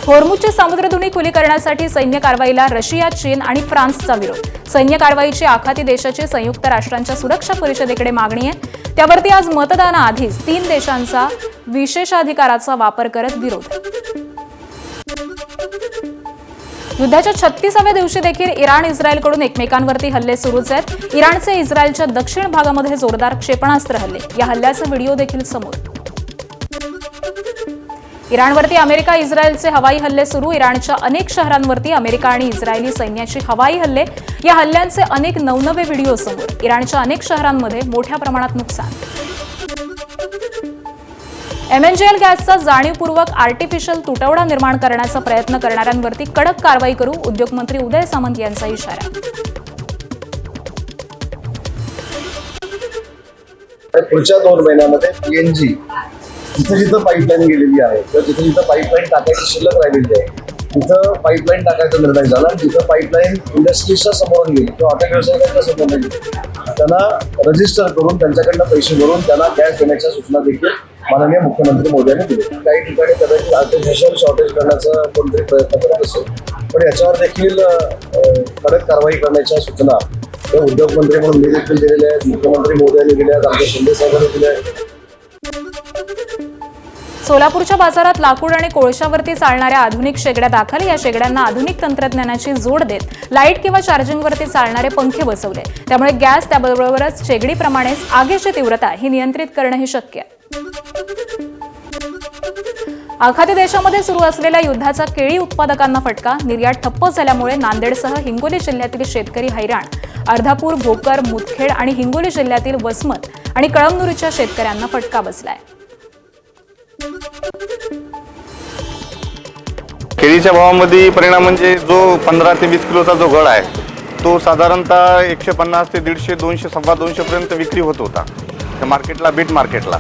होर्मुझची समुद्रधुनी खुली करण्यासाठी सैन्य कारवाईला रशिया, चीन आणि फ्रान्सचा विरोध. सैन्य कारवाईची आखाती देशाची संयुक्त राष्ट्रांच्या सुरक्षा परिषदेकडे मागणी आहे. त्यावरती आज मतदानाआधीच 3 देशांचा विशेषाधिकाराचा वापर करत विरोध. युद्धाच्या 36व्या दिवशी देखील इराण इस्रायलकडून एकमेकांवरती हल्ले सुरूच आहेत. इराणचे इस्रायलच्या दक्षिण भागामध्ये जोरदार क्षेपणास्त्र हल्ले. या हल्ल्याचा व्हिडिओ देखील समोर. इराणवरती अमेरिका इस्रायलचे हवाई हल्ले सुरू. इराणच्या अनेक शहरांवरती अमेरिका आणि इस्रायली सैन्याची हवाई हल्ले. या हल्ल्यांचे अनेक नवनवे व्हिडिओ समोर. इराणच्या अनेक शहरांमध्ये मोठ्या प्रमाणात नुकसान. MNGL गॅसचा जाणीवपूर्वक आर्टिफिशियल तुटवडा निर्माण करण्याचा प्रयत्न करणाऱ्यांवरती कडक कारवाई करू. उद्योगमंत्री उदय सामंत यांचा इशारा. पुढच्या 2 महिन्यामध्ये PNG जिथं जिथं पाईपलाईन गेलेली आहे किंवा जिथं जिथं पाईपलाईन टाकायची शिल्लक राहिलेली आहे तिथं पाईपलाईन टाकायचा निर्णय झाला. जिथं पाईपलाईन इंडस्ट्रीजच्या समोर गेली किंवा हॉटेल व्यावसायिकांच्या समोर गेली त्यांना रजिस्टर करून त्यांच्याकडनं पैसे भरून त्यांना गॅस देण्याच्या सूचना देखील माननीय मुख्यमंत्री मोदयांनी दिली. काही ठिकाणी कदाचित आर्टिफिशियल शॉर्टेज करण्याचा कोणतरी प्रयत्न करत असेल, पण याच्यावर देखील कडक कारवाई करण्याच्या सूचना उद्योगमंत्री म्हणून मी देखील दिलेल्या आहेत, मुख्यमंत्री मोदयांनी दिल्या आहेत, आमच्या शिंदे साहेबांनी दिल्या आहेत. सोलापूरच्या बाजारात लाकूड आणि कोळशावरती चालणाऱ्या आधुनिक शेगड्या दाखल. या शेगड्यांना आधुनिक तंत्रज्ञानाची जोड देत लाईट किंवा चार्जिंगवरती चालणारे पंखे बसवले. त्यामुळे गॅस त्याबरोबरच शेगडीप्रमाणेच आगीची तीव्रता ही नियंत्रित करणंही शक्य आहे. आखाती देशामध्ये सुरू असलेल्या युद्धाचा केळी उत्पादकांना फटका. निर्यात ठप्प झाल्यामुळे नांदेडसह हिंगोली जिल्ह्यातील शेतकरी हैराण. अर्धापूर, भोकर, मुदखेड आणि हिंगोली जिल्ह्यातील वसमत आणि कळमनुरीच्या शेतकऱ्यांना फटका बसलाय. केळीच्या भावामध्ये परिणाम म्हणजे जो 15 ते 20 किलोचा जो गड आहे तो साधारणतः 150 ते 150, 200, 250 पर्यंत विक्री होत होता त्या मार्केटला, बीट मार्केटला.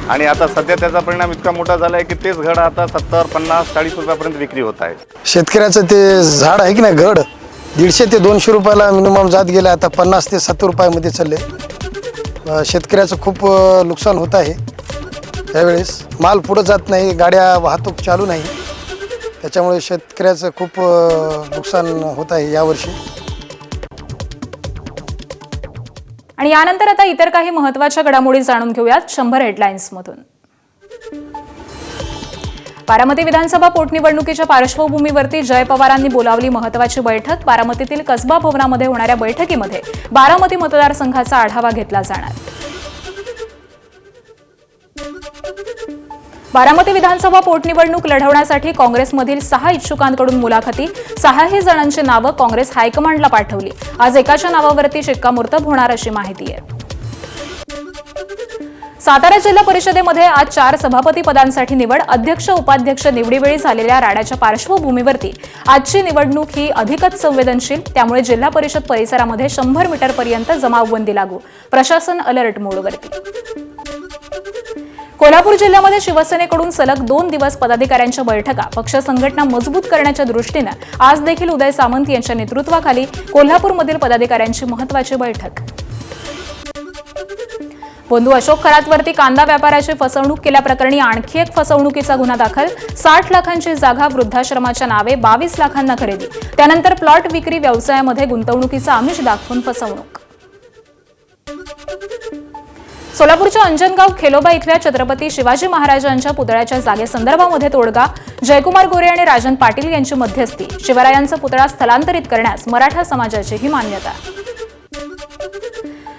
आणि आता सध्या त्याचा परिणाम इतका मोठा झाला आहे की तेच घड आता 70, 50, 40 रुपयापर्यंत विक्री होत आहे. शेतकऱ्याचं ते झाड आहे की नाही घड 150 ते 200 रुपयाला मिनिमम जात गेले, आता 50 ते 70 रुपयामध्ये चालले. शेतकऱ्याचं खूप नुकसान होत आहे. त्यावेळेस माल पुढं जात नाही, गाड्या वाहतूक चालू नाही, त्याच्यामुळे शेतकऱ्याचं खूप नुकसान होत आहे यावर्षी. आणि यानंतर आता इतर काही महत्त्वाच्या घडामोडी जाणून घेऊयात 100 हेडलाईन्समधून. बारामती विधानसभा पोटनिवडणुकीच्या पार्श्वभूमीवरती जय पवारांनी बोलावली महत्त्वाची बैठक. बारामतीतील कसबा भवनामध्ये होणाऱ्या बैठकीमध्ये बारामती मतदारसंघाचा आढावा घेतला जाणार. बारामती विधानसभा पोटनिवडणूक लढवण्यासाठी काँग्रेसमधील 6 इच्छुकांकडून मुलाखती. 6ही जणांची नावं काँग्रेस हायकमांडला पाठवली. आज एकाच्या नावावरती शिक्कामोर्तब होणार अशी माहिती आहे. सातारा जिल्हा परिषदेमध्ये आज 4 सभापती पदांसाठी निवड. अध्यक्ष उपाध्यक्ष निवडीवेळी झालेल्या राड्याच्या पार्श्वभूमीवरती आजची निवडणूक ही अधिकच संवेदनशील. त्यामुळे जिल्हा परिषद परिसरामध्ये 100 मीटरपर्यंत जमावबंदी लागू. प्रशासन अलर्ट मोडवरती. कोल्हापूर जिल्ह्यामध्ये शिवसेनेकडून सलग 2 दिवस पदाधिकाऱ्यांच्या बैठका. पक्ष संघटना मजबूत करण्याच्या दृष्टीनं आज देखील उदय सामंत यांच्या नेतृत्वाखाली कोल्हापूरमधील पदाधिकाऱ्यांची महत्त्वाची बैठक. बंधू अशोक खरातवरती कांदा व्यापाराची फसवणूक केल्याप्रकरणी आणखी एक फसवणुकीचा गुन्हा दाखल. 60 लाखांची जागा वृद्धाश्रमाच्या नावे 22 लाखांना खरेदी. त्यानंतर प्लॉट विक्री व्यवसायामध्ये गुंतवणुकीचा आमिष दाखवून फसवणूक. सोलापूरच्या अंजनगाव खेलोबा इथल्या छत्रपती शिवाजी महाराजांच्या पुतळ्याच्या जागेसंदर्भामध्ये तोडगा. जयकुमार गोरे आणि राजन पाटील यांची मध्यस्थी. शिवरायांचा पुतळा स्थलांतरित करण्यास मराठा समाजाचीही मान्यता.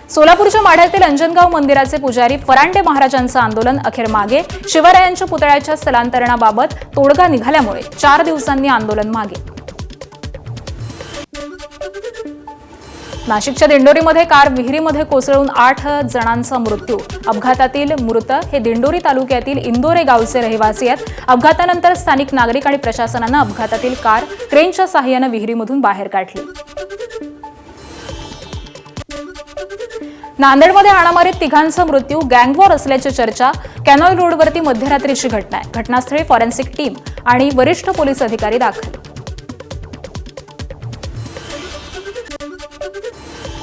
सोलापूरच्या माढ्यातील अंजनगाव मंदिराचे पुजारी फरांडे महाराजांचं आंदोलन अखेर मागे. शिवरायांच्या पुतळ्याच्या स्थलांतरणाबाबत तोडगा निघाल्यामुळे 4 दिवसांनी आंदोलन मागे. नाशिकच्या दिंडोरीमध्ये कार विहिरीमध्ये कोसळून 8 जणांचा मृत्यू. अपघातातील मृत हे दिंडोरी तालुक्यातील इंदोरे गावचे रहिवासी आहेत. अपघातानंतर स्थानिक नागरिक आणि प्रशासनानं अपघातातील कार क्रेनच्या सहाय्यानं विहिरीमधून बाहेर काढली. नांदेडमध्ये हाणामारीत 3घांचा मृत्यू. गँगवॉर असल्याची चर्चा. कॅनॉल रोडवरती मध्यरात्रीची घटना आहे. घटनास्थळी फॉरेन्सिक टीम आणि वरिष्ठ पोलीस अधिकारी दाखल.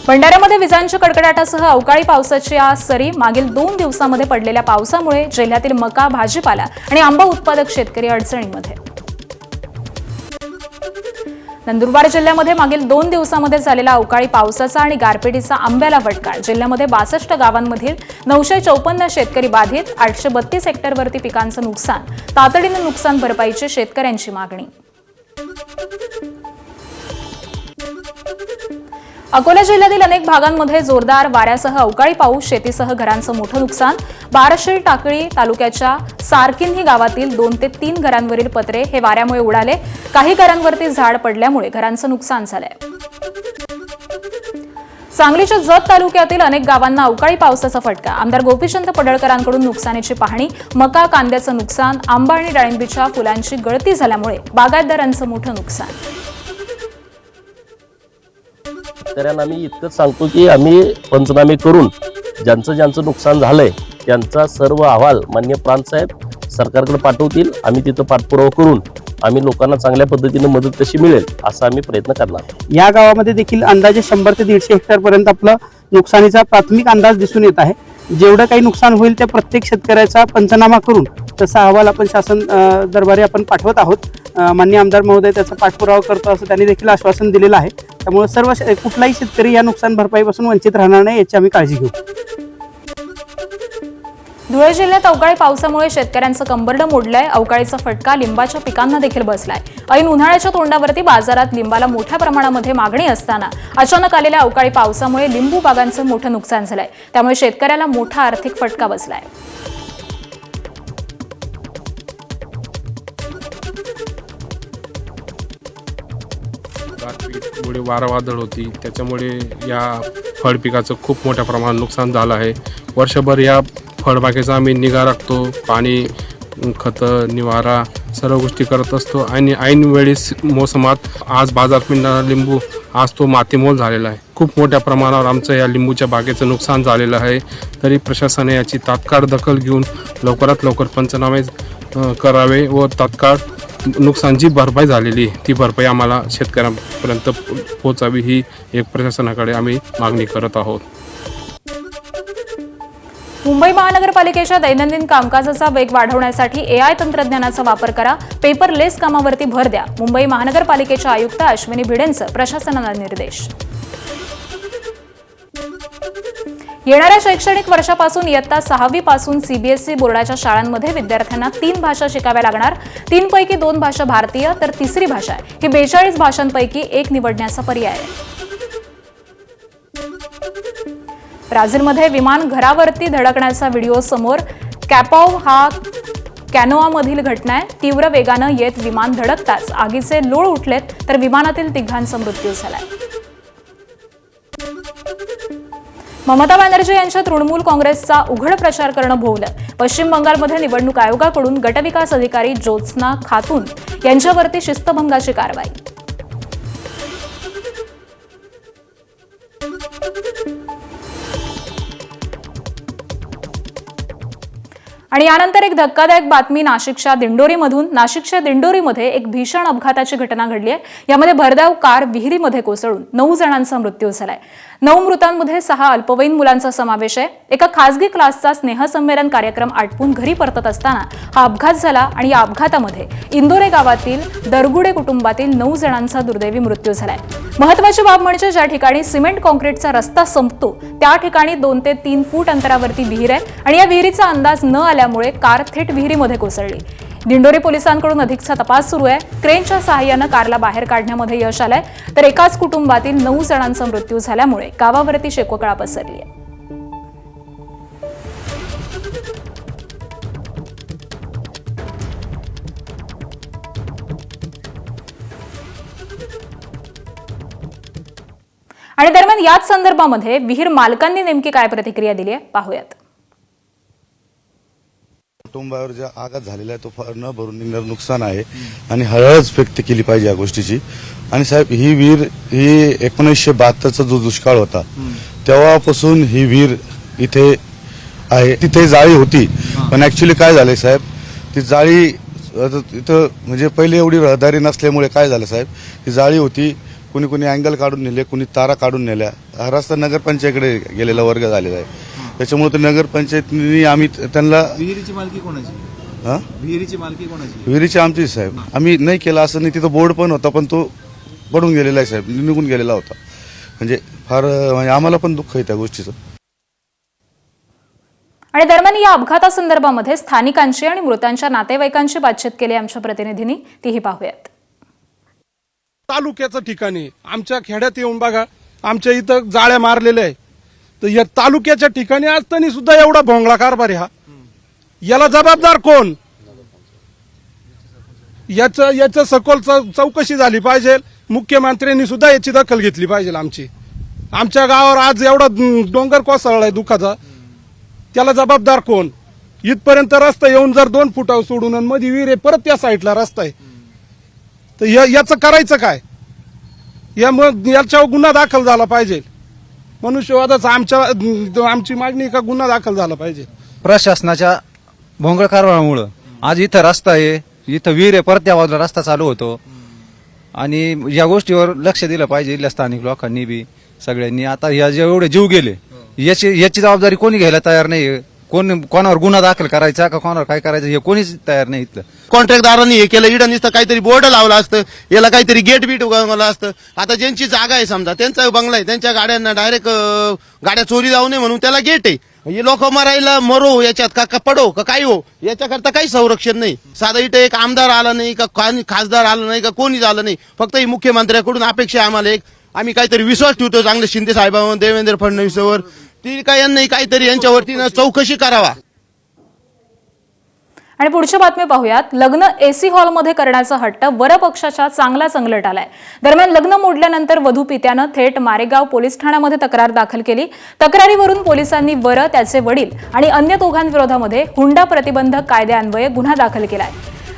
भंडाऱ्यामध्ये विजांच्या कडकडाटासह अवकाळी पावसाच्या सरी. मागील 2 दिवसांमध्ये पडलेल्या पावसामुळे जिल्ह्यातील मका, भाजीपाला आणि आंबा उत्पादक शेतकरी अडचणीमध्ये. नंदुरबार जिल्ह्यामध्ये मागील 2 दिवसांमध्ये झालेल्या अवकाळी पावसाचा आणि गारपिटीचा आंब्याला फटका. जिल्ह्यामध्ये 62 गावांमधील 954 शेतकरी बाधित. 832 हेक्टरवरती पिकांचं नुकसान. तातडीनं नुकसान भरपाईची शेतकऱ्यांची मागणी. अकोला जिल्ह्यातील अनेक भागांमध्ये जोरदार वाऱ्यासह अवकाळी पाऊस. शेतीसह घरांचं मोठं नुकसान. बारशिल टाकळी तालुक्याच्या सारकिन्ही गावातील 2 ते 3 घरांवरील पत्रे हे वाऱ्यामुळे उडाले. काही घरांवरती झाड पडल्यामुळे घरांचं नुकसान झालंय. सांगलीच्या जत तालुक्यातील अनेक गावांना अवकाळी पावसाचा फटका. आमदार गोपीचंद पडळकरांकडून नुकसानीची पाहणी. मका, कांद्याचं नुकसान. आंबा आणि डाळिंबीच्या फुलांची गळती झाल्यामुळे बागायतदारांचं मोठं नुकसान. शेतकऱ्यांना आम्ही इतकंच सांगतो की आम्ही पंचनामे करून ज्यांचं नुकसान झालंय त्यांचा सर्व अहवाल माननीय प्रांतसाहेब सरकारकडे पाठवतील. आम्ही तिथं पाठपुरावा करून आम्ही लोकांना चांगल्या पद्धतीने मदत कशी मिळेल असा आम्ही प्रयत्न करणार. या गावामध्ये देखील अंदाजे 100 ते 150 हेक्टर पर्यंत आपलं नुकसानीचा प्राथमिक अंदाज दिसून येत आहे. जेवढं काही नुकसान होईल त्या प्रत्येक शेतकऱ्याचा पंचनामा करून तसा अहवाल आपण शासन दरबारी आपण पाठवत आहोत. माननीय आमदार महोदय त्याचा पाठपुरावा करतो असं त्यांनी देखील आश्वासन दिलेलं आहे. त्यामुळे सर्व कुठलाही शेतकरी या नुकसान भरपाईपासून वंचित राहणार नाही याची आम्ही काळजी घेऊ. धुळे जिल्ह्यात अवकाळी पावसामुळे शेतकऱ्यांचं कंबरडं मोडलंय. अवकाळीचा फटका लिंबाच्या पिकांना देखील बसलाय. ऐन उन्हाळ्याच्या तोंडावरती बाजारात लिंबाला मोठ्या प्रमाणामध्ये मागणी असताना अचानक आलेल्या अवकाळी पावसामुळे लिंबू बागांचं मोठं नुकसान झालंय. त्यामुळे शेतकऱ्याला मोठा आर्थिक फटका बसलाय. गारपीटमुळे वारा वादळ होती, त्याच्यामुळे या फळपिकाचं खूप मोठ्या प्रमाणात नुकसान झालं आहे. वर्षभर या फळबागेचा आम्ही निगा राखतो. पाणी, खतं, निवारा सर्व गोष्टी करत असतो आणि ऐन वेळेस मोसमात आज बाजारात मिळणारा लिंबू आज तो मातीमोल झालेला आहे. खूप मोठ्या प्रमाणावर आमचं या लिंबूच्या बागेचं नुकसान झालेलं आहे. तरी प्रशासनाने याची तात्काळ दखल घेऊन लवकरात लवकर पंचनामे करावे व तात्काळ नुकसान जी भरपाई झालेली ती भरपाई आम्हाला शेतकऱ्यांपर्यंत पोहोचावी ही एक प्रशासनाकडे आम्ही मागणी करत आहोत. मुंबई महानगरपालिकेच्या दैनंदिन कामकाजाचा वेग वाढवण्यासाठी AI तंत्रज्ञानाचा वापर करा. पेपरलेस कामावरती भर द्या. मुंबई महानगरपालिकेच्या आयुक्त अश्विनी भिडेंचं प्रशासनाला निर्देश. येणाऱ्या शैक्षणिक वर्षापासून इयत्ता 6वी पासून CBSE बोर्डाच्या शाळांमध्ये विद्यार्थ्यांना 3 भाषा शिकाव्या लागणार. 3 पैकी 2 भाषा भारतीय तर तिसरी भाषा ही 42 भाषांपैकी एक निवडण्याचा पर्याय आहे. ब्राझीलमध्ये विमान घरावरती धडकण्याचा व्हिडिओ समोर. कॅपॉव हा कॅनोआमधील घटना आहे. तीव्र वेगानं येत विमान धडकताच आगीचे लोळ उठलेत तर विमानातील 3घांचा मृत्यू झालाय. ममता बॅनर्जी यांच्या तृणमूल काँग्रेसचा उघड प्रचार करणं भोवलं. पश्चिम बंगालमध्ये निवडणूक आयोगाकडून गटविकास अधिकारी ज्योत्स्ना खातून यांच्यावरती शिस्तभंगाची कारवाई. आणि यानंतर एक धक्कादायक बातमी नाशिकच्या दिंडोरीमधून. नाशिकच्या दिंडोरीमध्ये एक भीषण अपघाताची घटना घडली आहे. यामध्ये भरधाव कार विहिरीमध्ये कोसळून 9 जणांचा मृत्यू झालाय. 9 मृतांमध्ये 6 अल्पवयीन मुलांचा समावेश आहे. एका खासगी क्लासचा स्नेहसंमेलन कार्यक्रम आटपून घरी परतत असताना हा अपघात झाला आणि या अपघातामध्ये इंदोरे गावातील दरगुडे कुटुंबातील 9 जणांचा दुर्दैवी मृत्यू झालाय. महत्त्वाची बाब म्हणजे ज्या ठिकाणी सिमेंट कॉन्क्रीटचा रस्ता संपतो त्या ठिकाणी 2 ते 3 फूट अंतरावरती विहीर आहे आणि या विहिरीचा अंदाज न आल्यामुळे कार थेट विहिरीमध्ये कोसळली. दिंडोरी पोलिसांकडून अधिकचा तपास सुरू आहे. क्रेनच्या सहाय्यानं कारला बाहेर काढण्यामध्ये यश आलंय, तर एकाच कुटुंबातील 9 जणांचा मृत्यू झाल्यामुळे गावावरती शोककळा पसरली आहे. आणि दरम्यान याच संदर्भामध्ये विहीर मालकांनी नेमकी काय प्रतिक्रिया दिली आहे पाहूयात. कुटुंबावर जो आघात झालेला आहे तो फार न भरून निघणारं नुकसान आहे आणि हळहळ व्यक्त केली पाहिजे या गोष्टीची. आणि साहेब, ही विहीर ही 1972चा जो दुष्काळ होता तेव्हापासून ही विहीर इथे आहे. तिथे जाळी होती, पण ऍक्च्युली काय झालंय साहेब, ती जाळी इथं म्हणजे पहिले एवढी रहदारी नसल्यामुळे काय झालं साहेब, ती जाळी होती, कुणी अँगल काढून नेले, कुणी तारा काढून नेल्या. हा रस्ता नगरपंचायतीकडे गेलेला वर्ग झालेला आहे. त्याच्यामुळे ते नगरपंचायतीने आम्ही त्यांना विहिरीची मालकी कोणाची? विहिरीची मालकी कोणाची? विहिरीची आमची साहेब. आम्ही नाही केला असं नाही, तिथं बोर्ड पण होता पण तो पडून गेलेला आहे साहेब, निघून गेलेला होता. म्हणजे फार म्हणजे आम्हाला पण दुःख आहे त्या गोष्टीचं. आणि दरम्यान या अपघातासंदर्भामध्ये स्थानिकांची आणि मृतांच्या नातेवाईकांची बातचीत केली आमच्या प्रतिनिधींनी, तीही पाहूयात. तालुक्याचं ठिकाणी आमच्या खेड्यात येऊन बघा, आमच्या इथं जाळ्या मारलेल्या आहे. तर या तालुक्याच्या ठिकाणी असताना सुद्धा एवढा भोंगळा कारभार आहे हा. याला जबाबदार कोण? याचं सखोल चौकशी झाली पाहिजे. मुख्यमंत्र्यांनी सुद्धा याची दखल घेतली पाहिजे. आमच्या गावावर आज एवढा डोंगर कोसळलाय दुःखाचा, त्याला जबाबदार कोण? इथपर्यंत रस्ता येऊन जर 2 फुटावर सोडून आणि मध्ये विहीर आहे, परत त्या साईडला रस्ता आहे, तर याचं करायचं काय? याच्यावर गुन्हा दाखल झाला पाहिजे. मनुष्यवादाचा आमची मागणी का गुन्हा दाखल झाला पाहिजे. प्रशासनाच्या भोंगळ कारभारामुळं आज इथं रस्ता आहे, इथं विहीर आहे, परत त्या बाजूला रस्ता चालू होतो. आणि या गोष्टीवर लक्ष दिलं पाहिजे इथल्या स्थानिक लोकांनी बी सगळ्यांनी. आता या जेवढे जीव गेले याची जबाबदारी कोणी घ्यायला तयार नाही. कोणावर गुन्हा दाखल करायचा का कोणावर काय करायचं हे कोणीच तयार नाही. इथलं कॉन्ट्रॅक्टदारांनी हे केलं, इडं नुसतं काहीतरी बोर्ड लावला असतं, याला काहीतरी गेट बीट उगवलं असतं. आता ज्यांची जागा आहे समजा, त्यांचा बंगला आहे, त्यांच्या गाड्यांना डायरेक्ट गाड्या चोरी जाऊ नये म्हणून त्याला गेट आहे. हे लोक मरायला मरो याच्यात का पडो का काय हो, याच्याकरता काही संरक्षण नाही. साधा इथं एक आमदार आला नाही का खासदार आला नाही का कोणी झालं नाही. फक्त ही मुख्यमंत्र्याकडून अपेक्षा आहे आम्हाला एक, आम्ही काहीतरी विश्वास ठेवतो चांगले शिंदे साहेबांवर, देवेंद्र फडणवीसवर, ती काय यांनी काहीतरी यांच्यावरती चौकशी करावा. आणि पुढची बातमी पाहूयात. लग्न एसी हॉलमध्ये करण्याचा हट्ट वरपक्षाच्या चांगलाच अंगलट आलाय. दरम्यान लग्न मोडल्यानंतर वधू पित्यानं थेट मारेगाव पोलीस ठाण्यामध्ये तक्रार दाखल केली. तक्रारीवरून पोलिसांनी वर, त्याचे वडील आणि अन्य दोघांविरोधामध्ये हुंडा प्रतिबंधक कायद्यान्वये गुन्हा दाखल केलाय.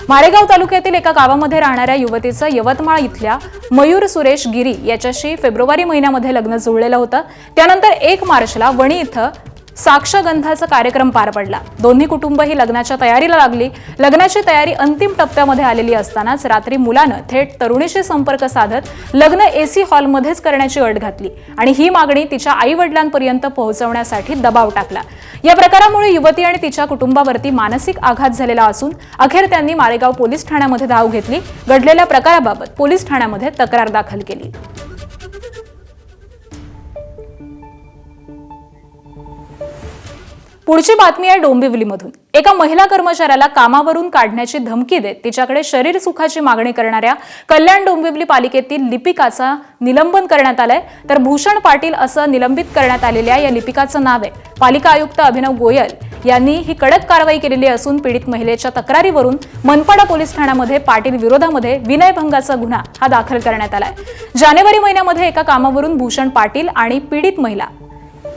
मारेगाव तालुक्यातील एका गावामध्ये राहणाऱ्या युवतीचं यवतमाळ इथल्या मयूर सुरेश गिरी याच्याशी फेब्रुवारी महिन्यामध्ये लग्न जुळलेलं होतं. त्यानंतर 1 मार्चला वणी इथं साक्षगंधाचा कार्यक्रम पार पडला. दोन्ही कुटुंब ही लग्नाच्या तयारीला लागली. लग्नाची तयारी अंतिम टप्प्यामध्ये आलेली असतानाच रात्री मुलानं थेट तरुणीशी संपर्क साधत लग्न एसी हॉलमध्येच करण्याची अट घातली आणि ही मागणी तिच्या आई वडिलांपर्यंत पोहोचवण्यासाठी दबाव टाकला. या प्रकारामुळे युवती आणि तिच्या कुटुंबावरती मानसिक आघात झालेला असून अखेर त्यांनी मारेगाव पोलीस ठाण्यामध्ये धाव घेतली. घडलेल्या प्रकाराबाबत पोलीस ठाण्यामध्ये तक्रार दाखल केली. पुढची बातमी आहे डोंबिवलीमधून. एका महिला कर्मचाऱ्याला कामावरून काढण्याची धमकी देत तिच्याकडे शरीर सुखाची मागणी करणाऱ्या कल्याण डोंबिवली पालिकेतील लिपिकाचा निलंबन करण्यात आलंय. तर भूषण पाटील असं निलंबित करण्यात आलेल्या या लिपिकाचं नाव आहे. पालिका आयुक्त अभिनव गोयल यांनी ही कडक कारवाई केलेली असून पीडित महिलेच्या तक्रारीवरून मनपाडा पोलीस ठाण्यामध्ये पाटील विरोधामध्ये विनयभंगाचा गुन्हा हा दाखल करण्यात आलाय. जानेवारी महिन्यामध्ये एका कामावरून भूषण पाटील आणि पीडित महिला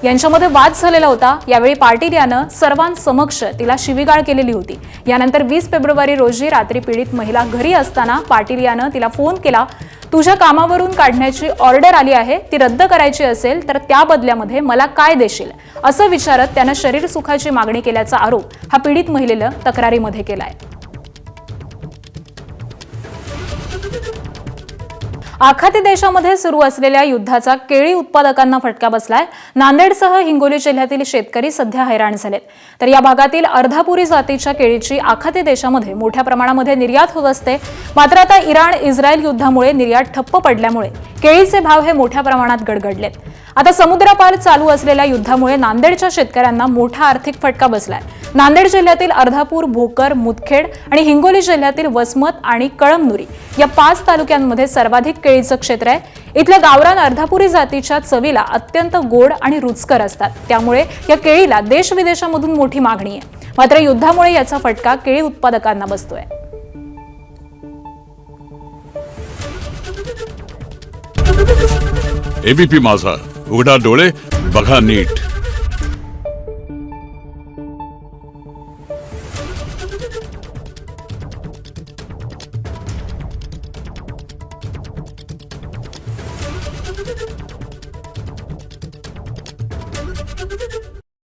यांच्यामध्ये वाद झालेला होता. यावेळी पाटील यानं सर्वांसमक्ष तिला शिवीगाळ केलेली होती. यानंतर 20 फेब्रुवारी रोजी रात्री पीडित महिला घरी असताना पाटील यानं तिला फोन केला. तुझ्या कामावरून काढण्याची ऑर्डर आली आहे, ती रद्द करायची असेल तर त्या बदल्यामध्ये मला काय देशील, असं विचारत त्यानं शरीर सुखाची मागणी केल्याचा आरोप हा पीडित महिलेनं तक्रारीमध्ये केलाय. आखाती देशामध्ये सुरू असलेल्या युद्धाचा केळी उत्पादकांना फटका बसलाय. नांदेडसह हिंगोली जिल्ह्यातील शेतकरी सध्या हैराण झालेत. तर या भागातील अर्धापुरी जातीच्या केळीची आखाती देशामध्ये मोठ्या प्रमाणामध्ये निर्यात होत असते. मात्र आता इराण इस्रायल युद्धामुळे निर्यात ठप्प पडल्यामुळे केळीचे भाव हे मोठ्या प्रमाणात गडगडलेत. आता समुद्रपार चालू असलेल्या युद्धामुळे नांदेडच्या शेतकऱ्यांना मोठा आर्थिक फटका बसलाय. नांदेड जिल्ह्यातील अर्धापूर, भोकर, मुदखेड आणि हिंगोली जिल्ह्यातील वसमत आणि कळमनुरी या 5 तालुक्यांमध्ये सर्वाधिक केळीचं क्षेत्र आहे. इथल्या गावरान अर्धापुरी जातीच्या चवीला अत्यंत गोड आणि रुचकर असतात. त्यामुळे या केळीला देश विदेशामधून मोठी मागणी आहे. मात्र युद्धामुळे याचा फटका केळी उत्पादकांना बसतोय. एबीपी माझा, उघडा डोळे बघा नीट.